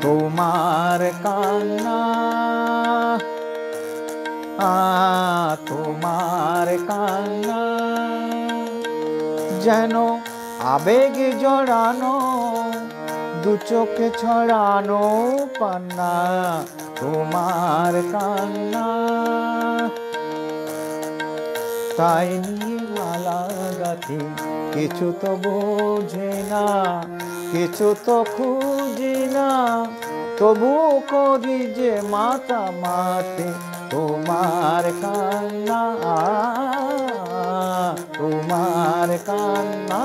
তোমার কান্না, তোমার কান্না যেন আবেগে জড়ানো, দু চোখে ছড়ানো পান্না। তোমার কান্না, তাই নিয়ে মালা গাঁথি, কিছু তো বোঝে না, কিছু তো খুঁজি না, তবু করি যে মাতা মাতে। তোমার কান্না, তোমার কান্না,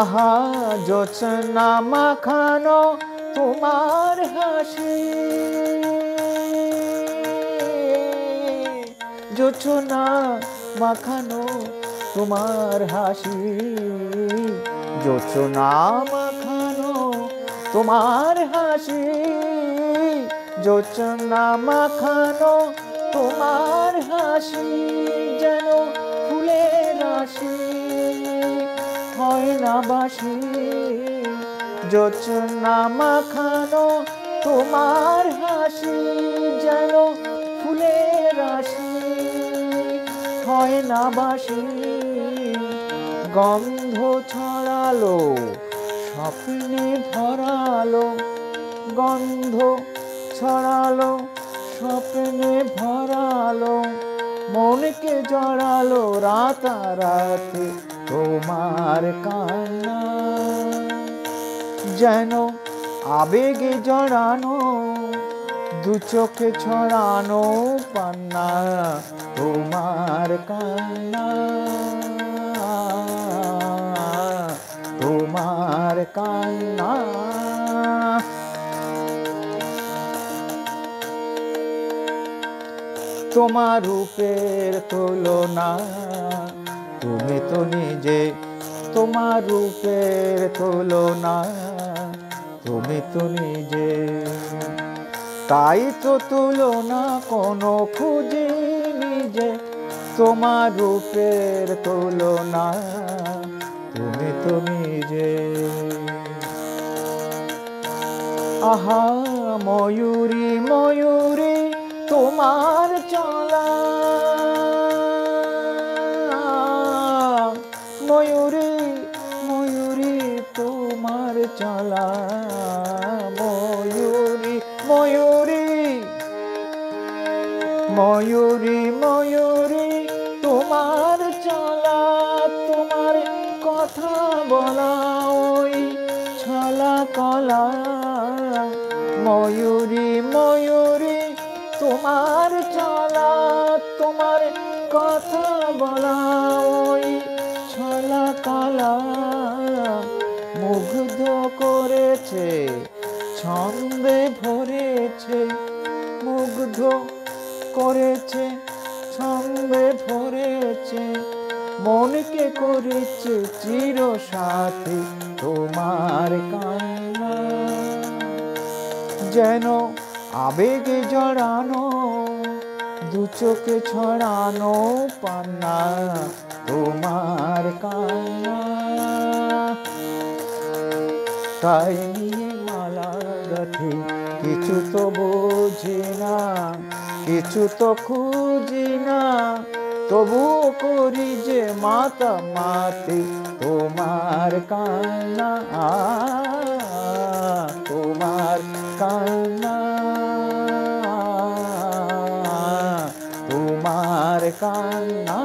আহা জোছনা মাখানো তোমার হাসি, জোছনা মাখানো তোমার হাসি, জোছনা মাখানো তোমার হাসি, জোছনা মাখানো তোমার হাসি যেন ফুলের রাশি, হয় না বাসি। জোছনা মাখানো তোমার হাসি যেন ফুলের রাশি, হয় না বাসি। গন্ধ ছড়ালো স্বপ্নে ভরালো, গন্ধ ছড়ালো স্বপ্নে ভরালো, মনকে জড়ালো রাতারাতি। তোমার কান্না যেন আবেগে জড়ানো, দু চোখে ছড়ানো পান্না। তোমার কান্না, তোমার কান্না, তোমার রূপের তুলনা তুমি তো নিজে, তোমার রূপের তুলনা তুমি তো নিজে, তাই তো তুলনা কোনো খুঁজি নিজে। তোমার রূপের তুলনা তুমি তো নিজে। আহা ময়ূরী ময়ূরী তোমার চলা, ময়ূরী ময়ূরী তোমার চলা, ময়ূরী ময়ূরী, ময়ূরী ময়ূরী তোমার চলা, তোমার কথা বলা ওই ছলা কলা। ময়ূরী ময়ূরী তোমার চলা, তোমার কথা বলা ওই ছলা কলা, মুগ্ধ করেছে ছন্দে ভরেছে, মুগ্ধ করেছে ছন্দে ভরেছে, মনকে করেছে চির সাথী। তোমার কান্না যেন আবেগে জড়ানো, দু চোখে ছড়ানো পান্না। তোমার কান্না, তাই নিয়ে মালা গাঁথি, কিছু তো বোঝি না, কিছু তো খুঁজি না, তবু করি যে মাতা মাতে। তোমার কান্না, তোমার কান্না, তোমার কান্না।